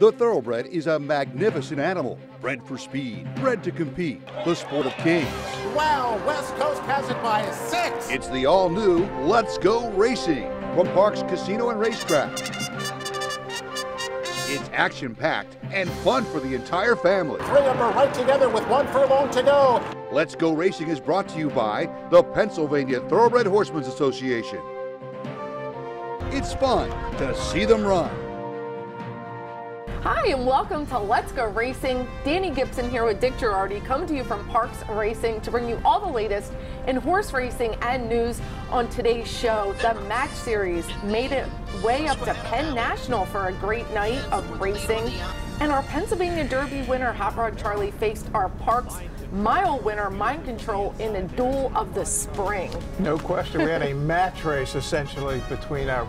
The thoroughbred is a magnificent animal, bred for speed, bred to compete, the sport of kings. Wow, West Coast has it by 6. It's the all-new Let's Go Racing from Parx Casino and Racetrack. It's action-packed and fun for the entire family. 3 of them are right together with 1 furlong to go. Let's Go Racing is brought to you by the Pennsylvania Thoroughbred Horsemen's Association. It's fun to see them run. Hi and welcome to Let's Go Racing. Danny Gibson here with Dick Girardi, come to you from Parx Racing to bring you all the latest in horse racing and news. On today's show, the Match Series made it way up to Penn National for a great night of racing. And our Pennsylvania Derby winner, Hot Rod Charlie, faced our Parx Mile winner, Mind Control, in a duel of the spring. No question. We had a match race essentially between our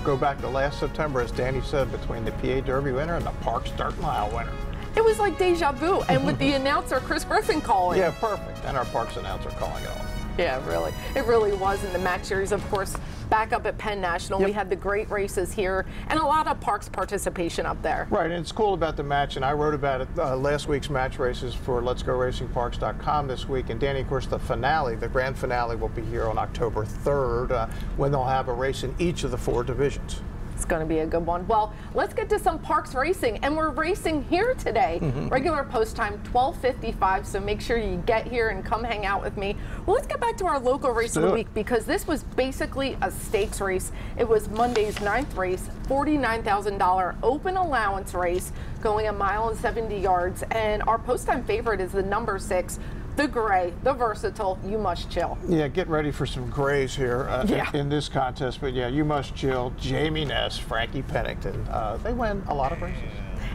go back to last September, as Danny said, between the PA Derby winner and the Parx Dirt Mile winner. It was like deja vu, and with the announcer Chris Griffin calling. Yeah, perfect. And our Parx announcer calling it all. Yeah, really. It really was. In the Match Series, of course, back up at Penn National. Yep. We had the great races here and a lot of Parx participation up there. Right, and it's cool about the match, and I wrote about it last week's match races for Let'sGoRacingParx.com this week. And Danny, of course, the finale, the grand finale, will be here on October 3rd when they'll have a race in each of the 4 divisions. It's going to be a good one. Well, let's get to some Parx racing, and we're racing here today. Regular post time 12:55, so make sure you get here and come hang out with me. Well, let's get back to our local race of the week, because this was basically a stakes race. It was Monday's 9th race, $49,000 open allowance race, going 1 mile and 70 yards, and our post time favorite is the number 6. The gray, the versatile, You Must Chill. Yeah, get ready for some grays here in this contest. But yeah, You Must Chill, Jamie Ness, Frankie Pennington. They win a lot of races.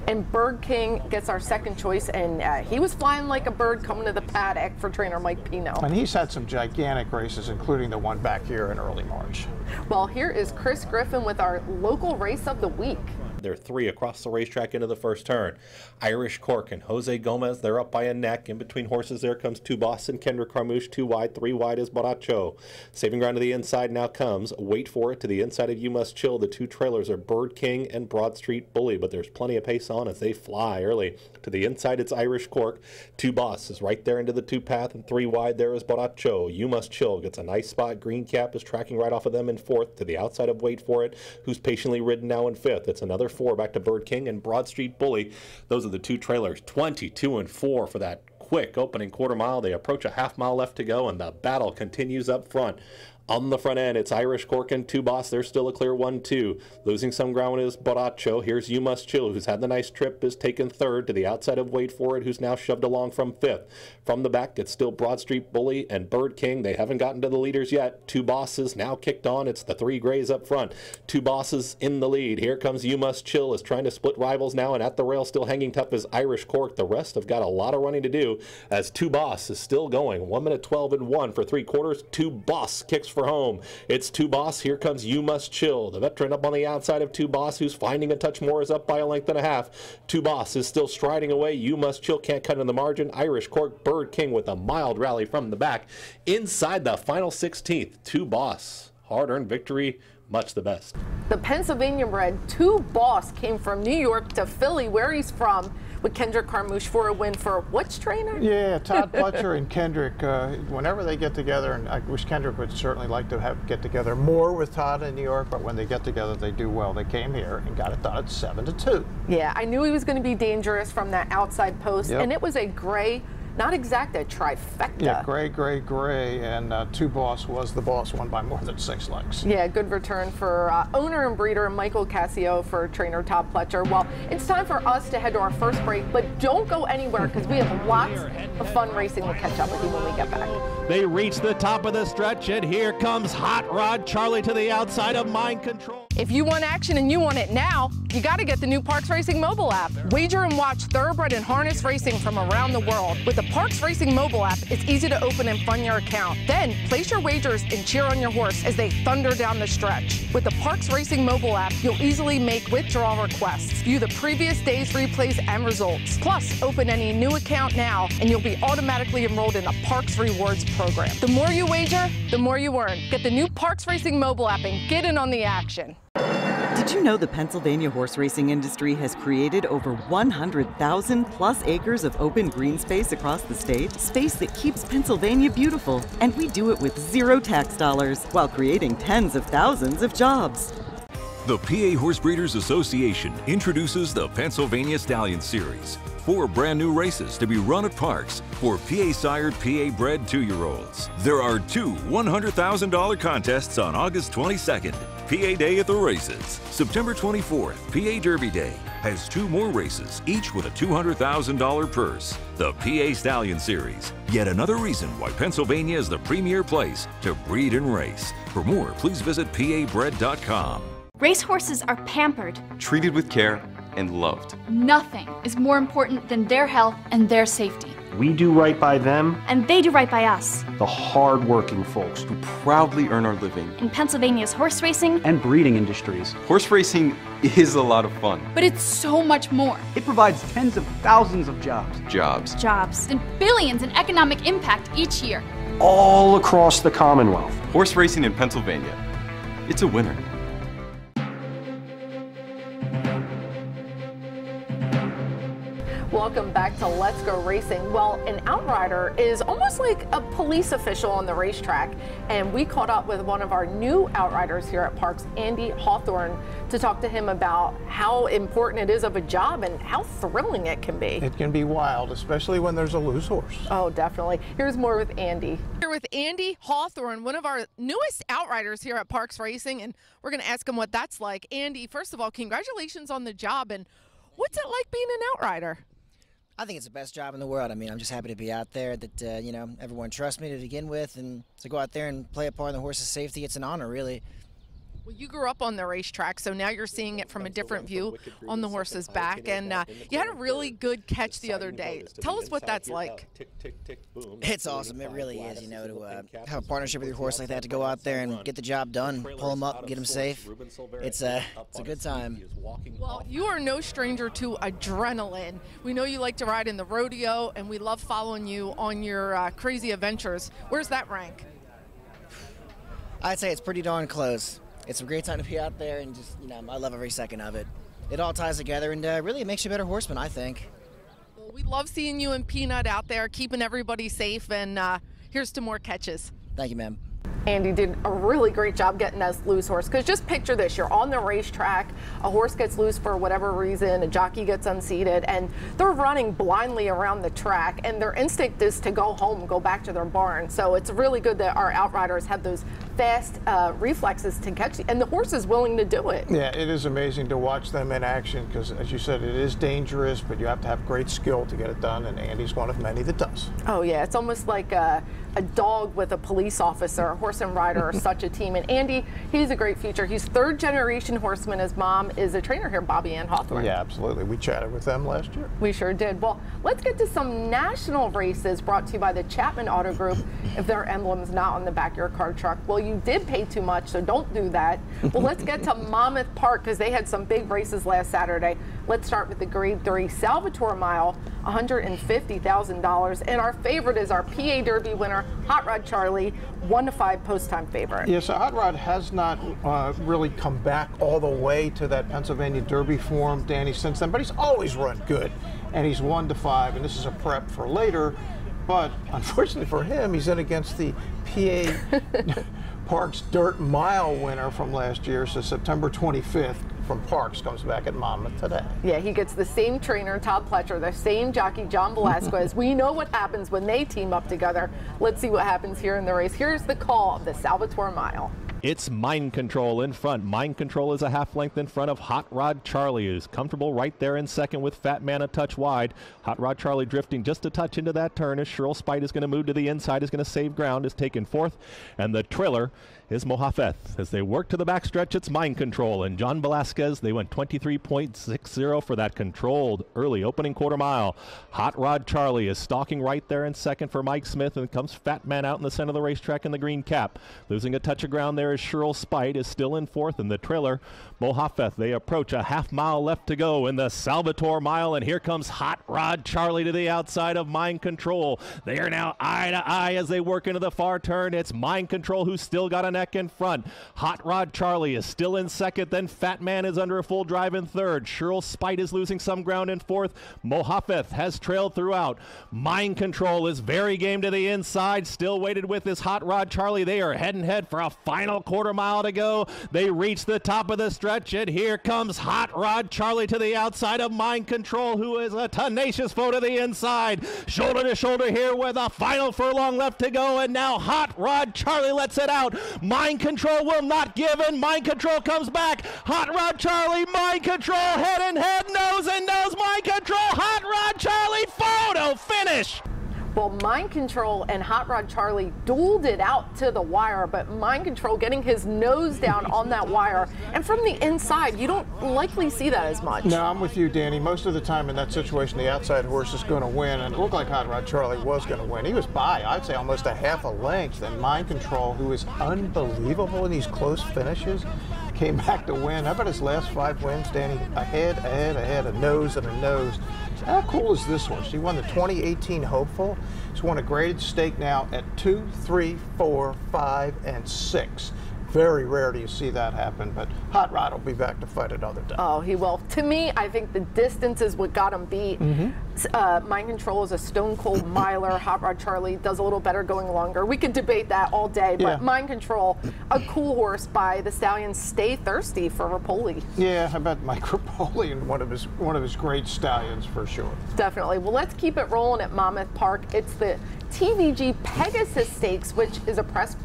And Bird King gets our second choice, and he was flying like a bird coming to the paddock for trainer Mike Pino. And he's had some gigantic races, including the one back here in early March. Well, here is Chris Griffin with our local race of the week. There are 3 across the racetrack into the first turn. Irish Cork and Jose Gomez, they're up by a neck. In between horses, there comes 2 Boston, Kendrick Carmouche, 2 wide, 3 wide is Borracho. Saving ground to the inside now comes Wait For It. To the inside of You Must Chill, the 2 trailers are Bird King and Broad Street Bully, but there's plenty of pace on as they fly early. To the inside, it's Irish Cork. 2 Boss is right there into the 2 path, and 3 wide there is Borracho. You Must Chill gets a nice spot. Green Cap is tracking right off of them in 4th. To the outside of Wait For It, who's patiently ridden now in 5th. It's another 4 back to Bird King and Broad Street Bully. Those are the 2 trailers, 22 and 4 for that quick opening quarter mile. They approach a half mile left to go, and the battle continues up front. On the front end, it's Irish Cork and 2 Boss. They're still a clear 1-2. Losing some ground is Borracho. Here's You Must Chill, who's had the nice trip, is taken 3rd. To the outside of Wait For It, who's now shoved along from 5th. From the back, it's still Broad Street Bully and Bird King. They haven't gotten to the leaders yet. 2 Bosses now kicked on. It's the 3 grays up front. 2 Bosses in the lead. Here comes You Must Chill, is trying to split rivals now, and at the rail still hanging tough is Irish Cork. The rest have got a lot of running to do as 2 Boss is still going. 1 minute 12 and 1 for 3 quarters. 2 Boss kicks for home. It's 2 Boss. Here comes You Must Chill. The veteran up on the outside of 2 Boss, who's finding a touch more, is up by a length and a half. 2 Boss is still striding away. You Must Chill can't cut in the margin. Irish Cork, Bird King with a mild rally from the back. Inside the final 16th, 2 Boss. Hard-earned victory, much the best. The Pennsylvania bred 2 Boss came from New York to Philly, where he's from, with Kendrick Carmouche for a win for which trainer? Yeah, Todd Pletcher and Kendrick, whenever they get together, and I wish Kendrick would certainly like to get together more with Todd in New York, but when they get together, they do well. They came here and got it done at 7-2. Yeah, I knew he was going to be dangerous from that outside post, and it was a gray, not exact, a trifecta. Yeah, gray, and 2 Boss was the boss, won by more than 6 lengths. Yeah, good return for owner and breeder Michael Cassio for trainer Todd Pletcher. Well, it's time for us to head to our first break, but don't go anywhere because we have lots of fun racing. We'll catch up with you when we get back. They reach the top of the stretch, and here comes Hot Rod Charlie to the outside of Mind Control. If you want action and you want it now, you got to get the new Parx Racing mobile app. Wager and watch thoroughbred and harness racing from around the world. With the Parx Racing mobile app, it's easy to open and fund your account. Then place your wagers and cheer on your horse as they thunder down the stretch. With the Parx Racing mobile app, you'll easily make withdrawal requests, view the previous day's replays and results. Plus, open any new account now, and you'll be automatically enrolled in a Parx Rewards program. The more you wager, the more you earn. Get the new Parx Racing mobile app and get in on the action. Did Did you know the Pennsylvania horse racing industry has created over 100,000 plus acres of open green space across the state? Space that keeps Pennsylvania beautiful. And we do it with zero tax dollars while creating tens of thousands of jobs. The PA Horse Breeders Association introduces the Pennsylvania Stallion Series. 4 brand new races to be run at parks for PA-sired, PA-bred 2-year-olds. There are 2 $100,000 contests on August 22nd, PA Day at the races. September 24th, PA Derby Day, has 2 more races, each with a $200,000 purse. The PA Stallion Series, yet another reason why Pennsylvania is the premier place to breed and race. For more, please visit PABred.com. Racehorses are pampered, treated with care, and loved. Nothing is more important than their health and their safety. We do right by them, and they do right by us. the hard-working folks who proudly earn our living in Pennsylvania's horse racing and breeding industries. Horse racing is a lot of fun. But it's so much more. It provides tens of thousands of jobs. Jobs, and billions in economic impact each year. All across the Commonwealth. Horse racing in Pennsylvania, it's a winner. Welcome back to Let's Go Racing. Well, an outrider is almost like a police official on the racetrack, and we caught up with one of our new outriders here at Parks, Andy Hawthorne, to talk to him about how important it is of a job and how thrilling it can be. It can be wild, especially when there's a loose horse. Oh, definitely. Here's more with Andy. Here with Andy Hawthorne, one of our newest outriders here at Parks Racing, and we're going to ask him what that's like. Andy, first of all, congratulations on the job, and what's it like being an outrider? I think it's the best job in the world. I mean, I'm just happy to be out there, that, you know, everyone trusts me to begin with, and to go out there and play a part in the horse's safety, it's an honor, really. Well, you grew up on the racetrack, so now you're seeing it from a different view on the horse's back, and you had a really good catch the other day. Tell us what that's like. It's awesome. It really is, you know, to have a partnership with your horse like that, to go out there and get the job done, pull him up, get him safe. It's a good time. Well, you are no stranger to adrenaline. We know you like to ride in the rodeo, and we love following you on your crazy adventures. Where's that rank? I'd say it's pretty darn close. It's a great time to be out there, and just, you know, I love every second of it. It all ties together, and really it makes you a better horseman, I think. Well, we love seeing you and Peanut out there, keeping everybody safe, and here's to more catches. Thank you, ma'am. Andy did a really great job getting this loose horse, because just picture this: you're on the racetrack, a horse gets loose for whatever reason, a jockey gets unseated, and they're running blindly around the track, and their instinct is to go home, go back to their barn. So it's really good that our outriders have those fast reflexes to catch, and the horse is willing to do it. Yeah, it is amazing to watch them in action, because as you said, it is dangerous, but you have to have great skill to get it done, and Andy's one of many that does. Oh yeah, it's almost like a dog with a police officer. A horse and rider are such a team, and Andy, he's a great future. He's third-generation horseman. His mom is a trainer here, Bobby Ann Hawthorne. Yeah, absolutely. We chatted with them last year. We sure did. Well, let's get to some national races brought to you by the Chapman Auto Group. If their emblem's not on the back of your car truck, well, you did pay too much, so don't do that. Well, let's get to Monmouth Park, because they had some big races last Saturday. Let's start with the Grade 3 Salvatore Mile, $150,000, and our favorite is our PA Derby winner, Hot Rod Charlie, 1-5 post-time favorite. Yeah, so Hot Rod has not really come back all the way to that Pennsylvania Derby form, Danny, since then, but he's always run good, and he's 1-5, and this is a prep for later. But unfortunately for him, he's in against the PA Parks Dirt Mile winner from last year, so September 25th from Parks comes back at Monmouth today. Yeah, he gets the same trainer, Todd Pletcher, the same jockey, John Velasquez. We know what happens when they team up together. Let's see what happens here in the race. Here's the call of the Salvatore Mile. It's Mind Control in front. Mind Control is a half length in front of Hot Rod Charlie, who's comfortable right there in second with Fat Man a touch wide. Hot Rod Charlie drifting just a touch into that turn as Cheryl Spite is going to move to the inside, is going to save ground, is taken fourth. And the trailer is Mohafeth. As they work to the backstretch, it's Mind Control. And John Velasquez, they went 23.60 for that controlled early opening quarter mile. Hot Rod Charlie is stalking right there in second for Mike Smith, and comes Fat Man out in the center of the racetrack in the green cap. Losing a touch of ground there is Cheryl Spite, is still in fourth, and the trailer, Mohafeth. They approach a half mile left to go in the Salvatore Mile, and here comes Hot Rod Charlie to the outside of Mind Control. They are now eye to eye as they work into the far turn. It's Mind Control who's still got an neck in front. Hot Rod Charlie is still in second, then Fat Man is under a full drive in third. Cheryl Spite is losing some ground in fourth. Mohafeth has trailed throughout. Mind Control is very game to the inside, still weighted with his Hot Rod Charlie. They are head and head for a final quarter mile to go. They reach the top of the stretch, and here comes Hot Rod Charlie to the outside of Mind Control, who is a tenacious foe to the inside. Shoulder to shoulder here with a final furlong left to go, and now Hot Rod Charlie lets it out. Mind Control will not give in. Mind Control comes back. Hot Rod Charlie, Mind Control, head and head, nose and nose, Mind Control, Hot Rod Charlie, photo finish. Well, Mind Control and Hot Rod Charlie dueled it out to the wire, but Mind Control getting his nose down on that wire. And from the inside, you don't likely see that as much. No, I'm with you, Danny. Most of the time in that situation, the outside horse is going to win, and it looked like Hot Rod Charlie was going to win. He was by, I'd say, almost a half a length, and Mind Control, who is unbelievable in these close finishes, came back to win. How about his last 5 wins, Danny? Ahead, a nose and a nose. How cool is this horse? He won the 2018 Hopeful. He's won a graded stake now at 2, 3, 4, 5, and 6. Very rare do you see that happen, but Hot Rod will be back to fight another day. Oh, he will. To me, I think the distance is what got him beat. Mind Control is a stone cold miler. Hot Rod Charlie does a little better going longer. We could debate that all day, but Mind Control, a cool horse by the stallion Stay Thirsty for Rapoli. Yeah, how about Mike Rapoli and one of his great stallions for sure. Definitely. Well, let's keep it rolling at Monmouth Park. It's the TVG Pegasus Stakes, which is a prep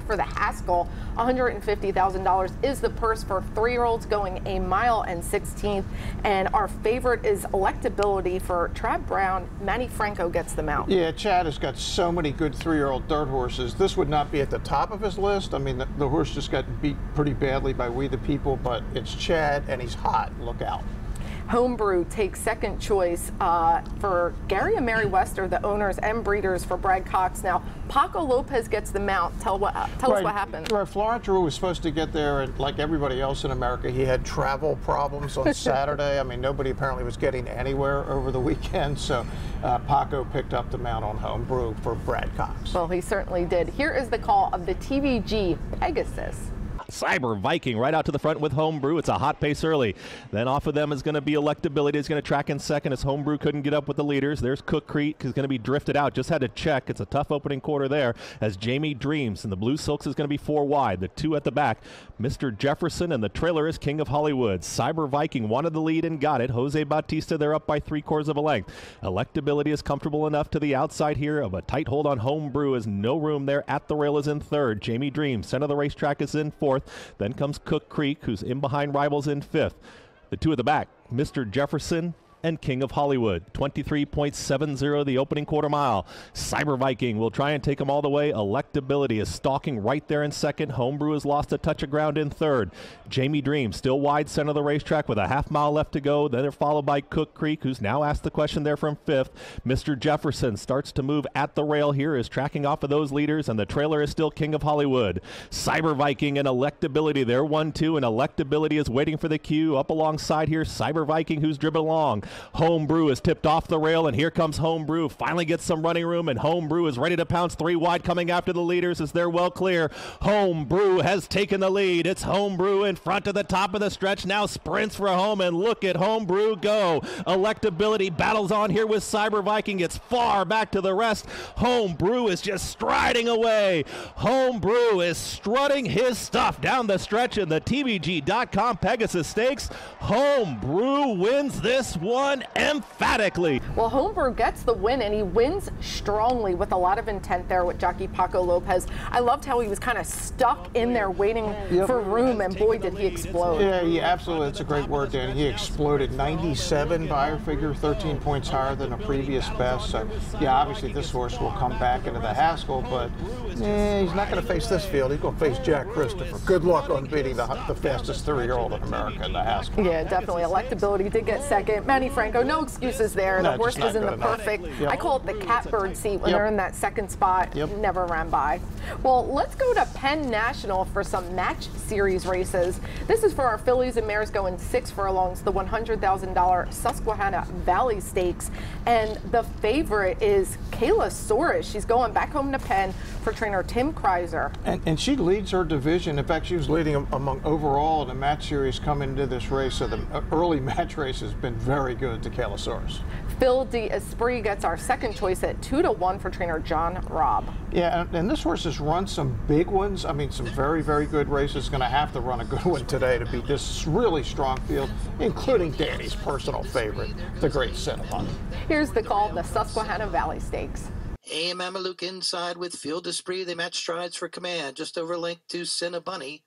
for the Haskell. $150,000 is the purse for 3-year-olds going 1 mile and 16th. And our favorite is Electability for Trav Brown. Manny Franco gets the mount. Yeah, Chad has got so many good 3-year-old dirt horses. This would not be at the top of his list. I mean, the horse just got beat pretty badly by We the People, but it's Chad and he's hot. Look out. Homebrew takes second choice for Gary and Mary Wester, the owners and breeders for Brad Cox. Now, Paco Lopez gets the mount. Tell us what happened. Right, Florent Drew was supposed to get there, and like everybody else in America, he had travel problems on Saturday. I mean, nobody apparently was getting anywhere over the weekend, so Paco picked up the mount on Homebrew for Brad Cox. Well, he certainly did. Here is the call of the TVG Pegasus. Cyber Viking right out to the front with Homebrew. It's a hot pace early. Then off of them is going to be Electability. Is going to track in second as Homebrew couldn't get up with the leaders. There's Cook Creek is going to be drifted out. Just had to check. It's a tough opening quarter there as Jamie Dreams and the Blue Silks is going to be 4 wide. The 2 at the back, Mr. Jefferson, and the trailer is King of Hollywood. Cyber Viking wanted the lead and got it. Jose Bautista, they're up by 3/4 of a length. Electability is comfortable enough to the outside here of a tight hold on Homebrew is no room there. At the rail is in third. Jamie Dreams, center of the racetrack, is in fourth. Then comes Cook Creek, who's in behind rivals in fifth. The 2 at the back, Mr. Jefferson and King of Hollywood. 23.70 the opening quarter mile. Cyber Viking will try and take them all the way. Electability is stalking right there in second. Homebrew has lost a touch of ground in third. Jamie Dream still wide center of the racetrack with a half mile left to go. Then they're followed by Cook Creek, who's now asked the question there from fifth. Mr. Jefferson starts to move at the rail here, is tracking off of those leaders, and the trailer is still King of Hollywood. Cyber Viking and Electability, they're 1-2, and Electability is waiting for the cue. Up alongside here, Cyber Viking, who's driven along. Homebrew is tipped off the rail, and here comes Homebrew. Finally gets some running room, and Homebrew is ready to pounce 3 wide coming after the leaders as they're well clear. Homebrew has taken the lead. It's Homebrew in front of the top of the stretch. Now sprints for home, and look at Homebrew go. Electability battles on here with Cyber Viking. Gets far back to the rest. Homebrew is just striding away. Homebrew is strutting his stuff down the stretch in the TVG.com Pegasus Stakes. Homebrew wins this one emphatically. Well, Homebrew gets the win, and he wins strongly with a lot of intent there with jockey Paco Lopez. I loved how he was kind of stuck in there waiting for room, and boy, did he explode. Yeah, absolutely. That's a great word, Danny. He exploded. 97 buyer figure, 13 points higher than a previous best. So, yeah, obviously this horse will come back into the Haskell, but he's not going to face this field. He's going to face Jack Christopher. Good luck on beating the fastest 3-year-old in America in the Haskell. Yeah, definitely. Electability did get second. Manny Franco, no excuses there. No, the horse just was in not the good enough. perfect, Yep. I call it the catbird seat when Yep. they're in that second spot, Yep. never ran by. Well, let's go to Penn National for some match series races. This is for our fillies and mares going 6 furlongs, the $100,000 Susquehanna Valley Stakes. And the favorite is Kayla Soares. She's going back home to Penn for trainer Tim Kreiser. And she leads her division. In fact, she was leading among overall in the match series coming into this race. So the early match race has been very good to Kayla Soares. Phil D'Esprit gets our second choice at 2-1 for trainer John Robb. Yeah, and this horse has run some big ones. I mean, some very, very good races. Going to have to run a good one today to beat this really strong field, including Danny's personal favorite, the great Cinnabon. Here's the call, the Susquehanna Valley Stakes. A. Mameluke inside with Phil D'Esprit. They match strides for command, just over length to Cinnabunny,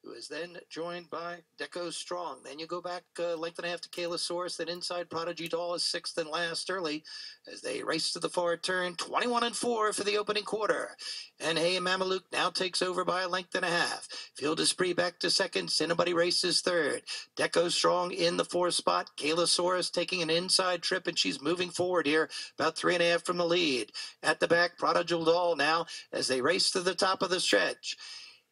who is then joined by Deco Strong. Then you go back length and a half to Kayla Soares. Then inside Prodigy Doll is 6th and last early as they race to the far turn. 21-4 for the opening quarter. And Hey Mameluke now takes over by a length and a half. Phil D'Esprit back to second. Cinnabunny races third. Deco Strong in the 4th spot. Kayla Soares taking an inside trip, and she's moving forward here, about 3.5 from the lead. At the back, Prodigy Doll now as they race to the top of the stretch.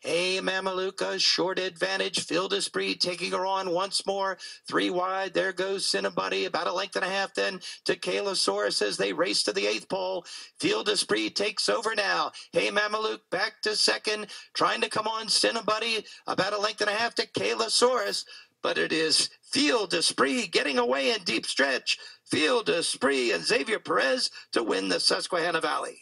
Hey Mameluke, short advantage. Phil D'Esprit taking her on once more. 3 wide. There goes Cinnabunny. About a length and a half then to Kayla Soares as they race to the 8th pole. Phil D'Esprit takes over now. Hey Mameluke back to second. Trying to come on Cinnabunny. About a length and a half to Kayla Soares. But it is Phil D'Esprit getting away in deep stretch. Phil D'Esprit and Xavier Perez to win the Susquehanna Valley.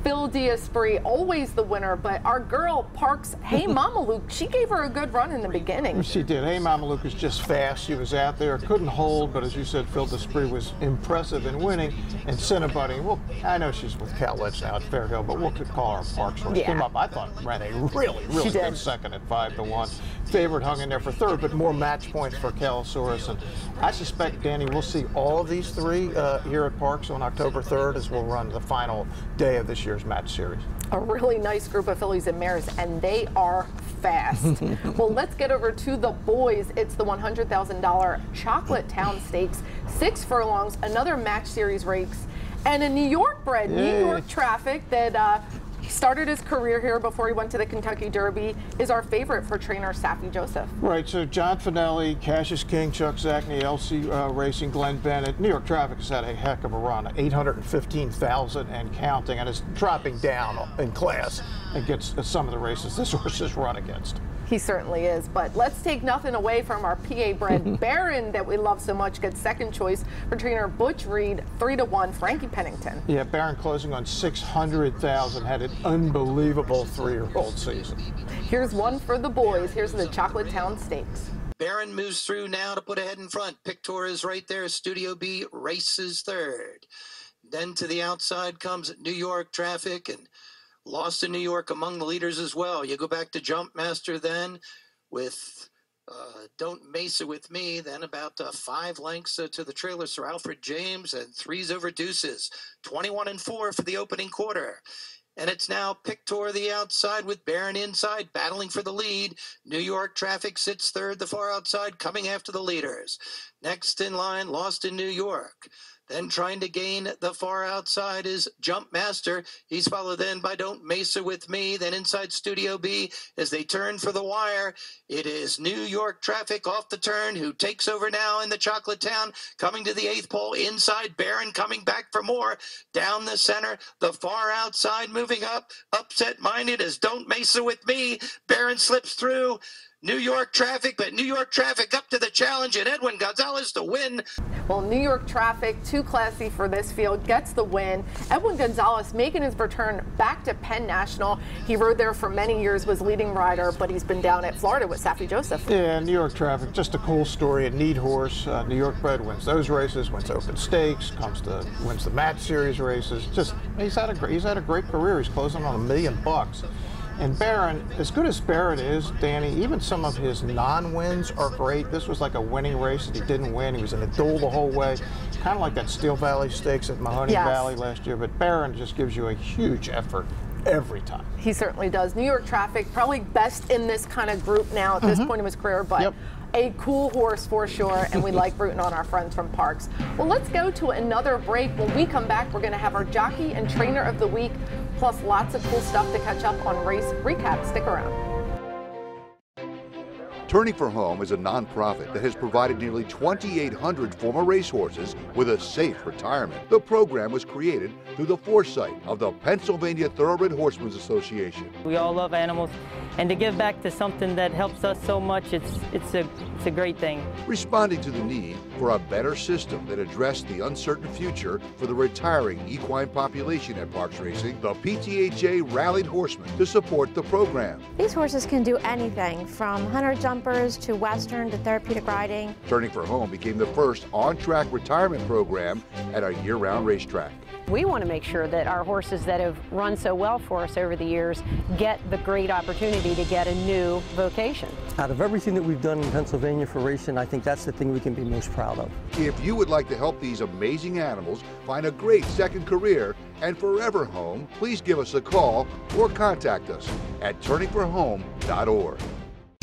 Phil D'Esprit, always the winner, but our girl Parks, Hey Mameluke, she gave her a good run in the beginning. She did. Hey Mameluke is just fast. She was out there, couldn't hold, but as you said, Phil D'Esprit was impressive in winning. And Cinnabunny, well, I know she's with Cal Letch now at Fairhill, but we'll call her Parks. Yeah. Came up, I thought, ran a really good second at 5-1. Favorite hung in there for third, but more match points for Kayla Soares. And I suspect, Danny, we'll see all of these three here at Parks on October 3rd as we'll run the final day of this year's match series. A really nice group of fillies and mares, and they are fast. Well, let's get over to the boys. It's the $100,000 Chocolate Town Stakes, 6 furlongs, another match series race, and a New York bred, New York Traffic that started his career here before he went to the Kentucky Derby, is our favorite for trainer Saffie Joseph. Right, so John Finelli, Cassius King, Chuck Zachney, LC Racing, Glenn Bennett. New York Traffic has had a heck of a run, 815,000 and counting, and is dropping down in class against some of the races this horse has run against. He certainly is, but let's take nothing away from our PA bred Baron that we love so much. Gets second choice for trainer Butch Reed, 3-1, Frankie Pennington. Yeah, Baron closing on 600,000, had an unbelievable 3-year-old season. Here's one for the boys. Here's the Chocolate Town Stakes. Baron moves through now to put ahead in front. Pictor is right there. Studio B races third. Then to the outside comes New York Traffic, and Lost in New York among the leaders as well. You go back to Jumpmaster then with Don't Mesa With Me, then about 5 lengths to the trailer, Sir Alfred James, and 3's over Deuces. 21-4 for the opening quarter. And it's now Pictor the outside with Baron inside, battling for the lead. New York Traffic sits third, the far outside, coming after the leaders. Next in line, Lost in New York. Then trying to gain the far outside is Jumpmaster. He's followed then by Don't Mesa With Me. Then inside Studio B as they turn for the wire. It is New York Traffic off the turn who takes over now in the Chocolate Town. Coming to the 8th pole. Inside Baron coming back for more. Down the center. The far outside moving up. Upset minded as Don't Mesa With Me. Baron slips through. New York Traffic, but New York Traffic up to the challenge, and Edwin Gonzalez to win. Well, New York Traffic, too classy for this field, gets the win. Edwin Gonzalez making his return back to Penn National. He rode there for many years, was leading rider, but he's been down at Florida with Saffie Joseph. Yeah, New York Traffic, just a cool story. A neat horse. New York bred wins those races, wins Open Stakes, wins the match series races. Just he's had a great career. He's closing on $1 million. And Baron, as good as Baron is, Danny, even some of his non-wins are great. This was like a winning race that he didn't win. He was in the duel the whole way, kind of like that Steel Valley Stakes at Mahoney Valley last year. But Baron just gives you a huge effort every time. He certainly does. New York Traffic, probably best in this kind of group now at this point of his career, but A cool horse for sure, and we like rooting on our friends from Parks. Well, let's go to another break. When we come back, we're going to have our jockey and trainer of the week, plus lots of cool stuff to catch up on race recap. Stick around. Turning for Home is a nonprofit that has provided nearly 2,800 former racehorses with a safe retirement. The program was created through the foresight of the Pennsylvania Thoroughbred Horsemen's Association. We all love animals, and to give back to something that helps us so much, it's a great thing. Responding to the need for a better system that addressed the uncertain future for the retiring equine population at Parks Racing, the PTHA rallied horsemen to support the program. These horses can do anything from hunter jumpers to Western to therapeutic riding. Turning for Home became the first on-track retirement program at a year-round racetrack. We want to make sure that our horses that have run so well for us over the years get the great opportunity to get a new vocation. Out of everything that we've done in Pennsylvania for racing, I think that's the thing we can be most proud of. If you would like to help these amazing animals find a great second career and forever home, please give us a call or contact us at turningforhome.org.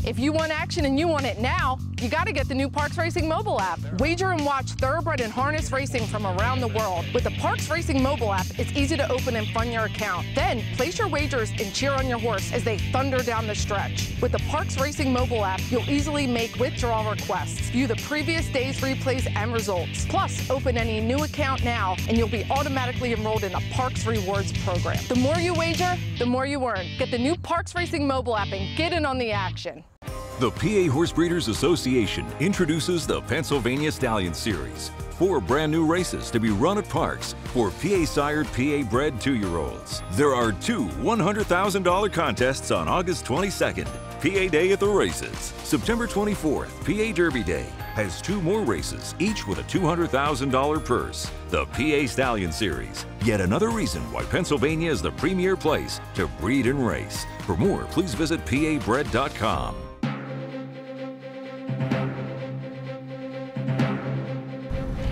If you want action and you want it now, you got to get the new Parks Racing mobile app. Wager and watch thoroughbred and harness racing from around the world. With the Parks Racing mobile app, it's easy to open and fund your account. Then place your wagers and cheer on your horse as they thunder down the stretch. With the Parks Racing mobile app, you'll easily make withdrawal requests, view the previous day's replays and results. Plus, open any new account now and you'll be automatically enrolled in the Parks Rewards program. The more you wager, the more you earn. Get the new Parks Racing mobile app and get in on the action. The PA Horse Breeders Association introduces the Pennsylvania Stallion Series. 4 brand new races to be run at Parks for PA-sired, PA-bred 2-year-olds. There are 2 $100,000 contests on August 22nd, PA Day at the races. September 24th, PA Derby Day, has 2 more races, each with a $200,000 purse. The PA Stallion Series, yet another reason why Pennsylvania is the premier place to breed and race. For more, please visit pabred.com.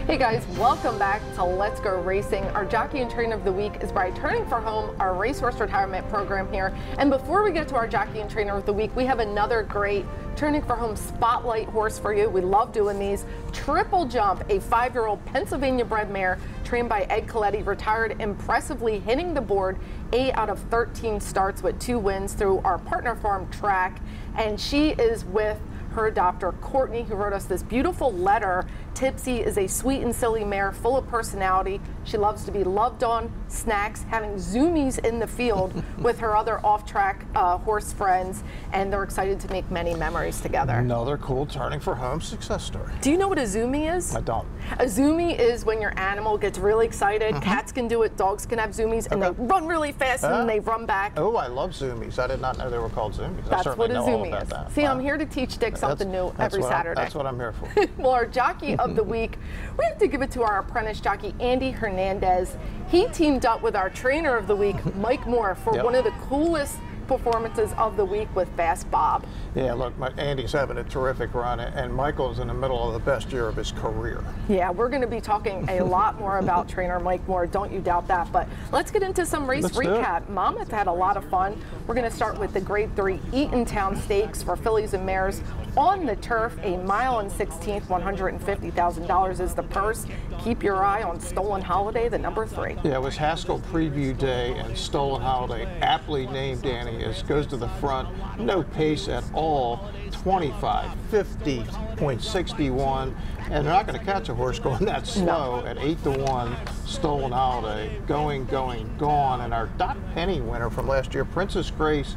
Hey guys, welcome back to Let's Go Racing. Our jockey and trainer of the week is by Turning for Home, our racehorse retirement program here. And before we get to our jockey and trainer of the week, we have another great Turning for Home spotlight horse for you. We love doing these. Triple Jump, a 5-year-old Pennsylvania bred mare trained by Ed Coletti, retired impressively, hitting the board 8 out of 13 starts with 2 wins through our partner farm track. And she is with her adopter, Courtney, who wrote us this beautiful letter. Tipsy is a sweet and silly mare full of personality. She loves to be loved on, snacks, having zoomies in the field with her other off-track horse friends, and they're excited to make many memories together. Another cool Turning for Home success story. Do you know what a zoomie is? I don't. A zoomie is when your animal gets really excited. Cats can do it, dogs can have zoomies, and they run really fast and then they run back. Oh, I love zoomies. I did not know they were called zoomies. That's what a know all zoomie about is. that. See, I'm here to teach Dick something new every Saturday. That's what I'm here for. Well, our jockey of the week, we have to give it to our apprentice jockey, Andy Hernandez. He teamed up with our trainer of the week, Mike Moore, for one of the coolest performances of the week with Fast Bob. Yeah, look, Andy's having a terrific run, and Michael's in the middle of the best year of his career. Yeah, we're going to be talking a lot more about trainer Mike Moore, don't you doubt that. But let's get into some race recap. Monmouth had a lot of fun. We're going to start with the Grade 3 Eatontown Stakes for fillies and mares on the turf. A mile and 16th, $150,000 is the purse. Keep your eye on Stolen Holiday, the number 3. Yeah, it was Haskell Preview Day, and Stolen Holiday, aptly named, Danny, goes to the front. No pace at all. 25, 50.61, and they're not going to catch a horse going that slow at 8-1. Stolen Holiday, going, gone. And our Dot Penny winner from last year, Princess Grace,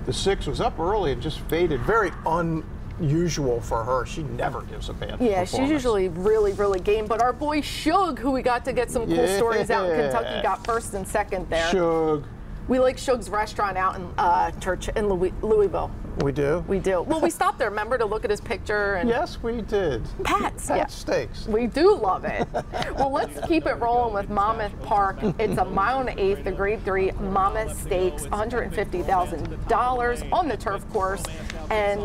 the 6 was up early and just faded. Very unusual for her. She never gives a bad performance. She's usually really game. But our boy Shug, who we got to get some cool stories out in Kentucky, got first and second there. Shug. We like Shug's restaurant out in Church in Louisville. We do? We do. Well, we stopped there, remember, to look at his picture. And yes, we did. Pat's Steaks. We do love it. Well, let's keep it rolling with Monmouth Park. It's a mile and 1/8, the Grade 3 Monmouth Stakes, $150,000 on the turf course. And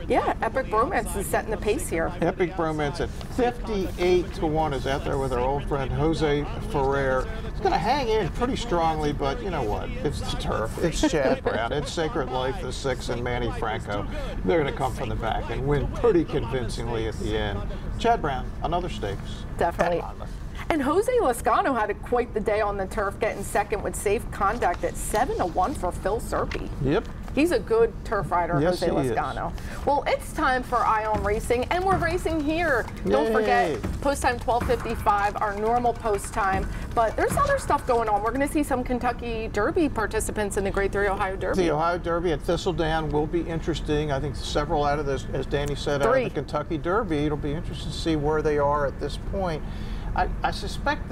yeah, Epic Bromance is setting the pace here. Epic Bromance at 58-1 is out there with our old friend Jose Ferrer. It's going to hang in pretty strongly, but you know what? It's the turf. It's Chad Brown. It's Sacred Life, the Six, and Manny Franco. They're going to come from the back and win pretty convincingly at the end. Chad Brown, another stakes. Definitely. And Jose Lezcano had quite the day on the turf, getting second with Safe Conduct at 7-1 for Phil Serpy. Yep. He's a good turf rider, yes, Jose Lezcano. Well, it's time for Ion Racing, and we're racing here. Don't forget, post time 12:55, our normal post time. But there's other stuff going on. We're going to see some Kentucky Derby participants in the Grade 3 Ohio Derby. The Ohio Derby at Thistledown will be interesting. I think several out of this, as Danny said, out of the Kentucky Derby. It'll be interesting to see where they are at this point. I suspect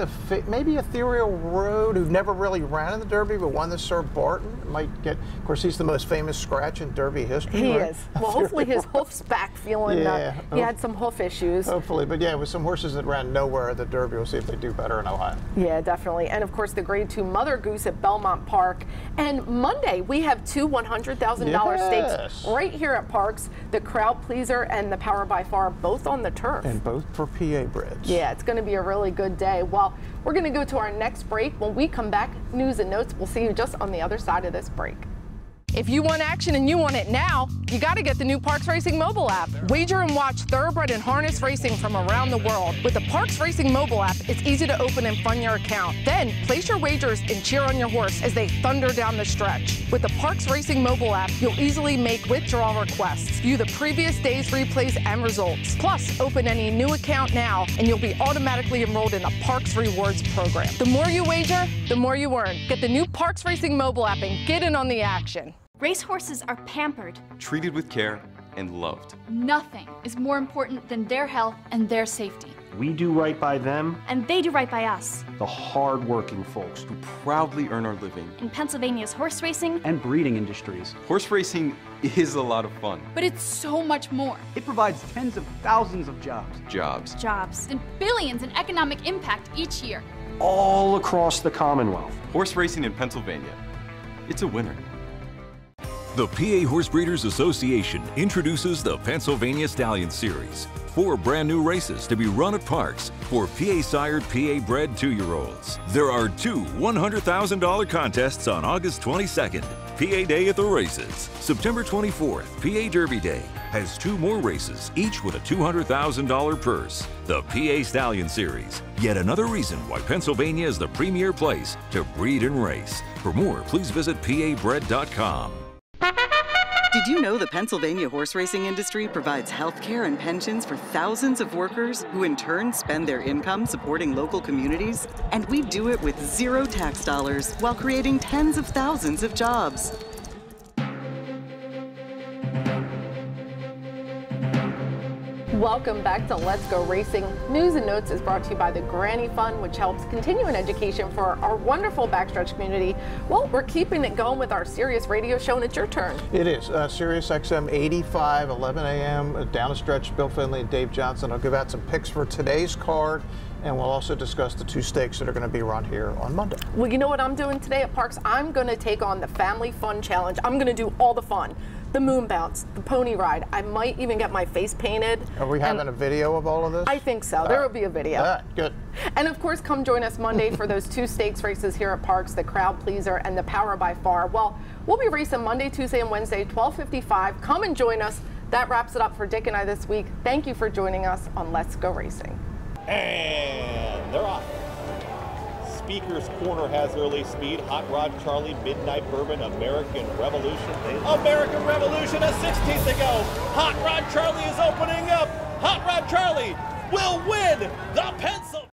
maybe Ethereal Road, who never really ran in the Derby but won the Sir Barton, might get. Of course, he's the most famous scratch in Derby history. He right? is. Well, hopefully his hoof's back feeling. He had some hoof issues. Hopefully, but yeah, with some horses that ran nowhere at the Derby, we'll see if they do better in Ohio. Yeah, definitely. And of course, the Grade 2 Mother Goose at Belmont Park. And Monday we have two $100,000 stakes right here at Parks. The Crowd Pleaser and the Power by Far, both on the turf. And both for PA breds. Yeah, it's going to be a really good day. Well, we're going to go to our next break. When we come back, news and notes. We'll see you just on the other side of this break. If you want action and you want it now, you got to get the new Parks Racing mobile app. Wager and watch thoroughbred and harness racing from around the world. With the Parks Racing mobile app, it's easy to open and fund your account. Then place your wagers and cheer on your horse as they thunder down the stretch. With the Parks Racing mobile app, you'll easily make withdrawal requests, view the previous day's replays and results. Plus, open any new account now, and you'll be automatically enrolled in the Parks Rewards program. The more you wager, the more you earn. Get the new Parks Racing mobile app and get in on the action. Racehorses are pampered, treated with care, and loved. Nothing is more important than their health and their safety. We do right by them, and they do right by us. The hard-working folks who proudly earn our living in Pennsylvania's horse racing and breeding industries. Horse racing is a lot of fun. But it's so much more. It provides tens of thousands of jobs. Jobs. And billions in economic impact each year. All across the Commonwealth. Horse racing in Pennsylvania. It's a winner. The PA Horse Breeders Association introduces the Pennsylvania Stallion Series. 4 brand new races to be run at Parks for PA-sired, PA-bred 2-year-olds. There are 2 $100,000 contests on August 22nd. PA Day at the races. September 24th, PA Derby Day, has 2 more races, each with a $200,000 purse. The PA Stallion Series. Yet another reason why Pennsylvania is the premier place to breed and race. For more, please visit PABred.com. Did you know the Pennsylvania horse racing industry provides health care and pensions for thousands of workers who in turn spend their income supporting local communities? And we do it with 0 tax dollars while creating tens of thousands of jobs. Welcome back to Let's Go Racing. News and Notes is brought to you by the Granny Fund, which helps continuing education for our wonderful backstretch community. Well, we're keeping it going with our Sirius radio show, and it's your turn. It is. Sirius XM 85, 11 a.m. Down the stretch, Bill Finley and Dave Johnson. I'll give out some picks for today's card, and we'll also discuss the 2 stakes that are going to be run here on Monday. Well, you know what I'm doing today at Parks? I'm going to take on the Family Fun Challenge. I'm going to do all the fun. The moon bounce, the pony ride. I might even get my face painted. Are we having a video of all of this? I think so. There will be a video. Good. And of course, come join us Monday for those 2 stakes races here at Parks, the Crowd Pleaser and the Power by Far. Well, we'll be racing Monday, Tuesday, and Wednesday, 12:55. Come and join us. That wraps it up for Dick and I this week. Thank you for joining us on Let's Go Racing. And they're off. Speaker's Corner has early speed. Hot Rod Charlie, Midnight Bourbon, American Revolution. American Revolution, a 16th to go. Hot Rod Charlie is opening up. Hot Rod Charlie will win the Pennsylvania.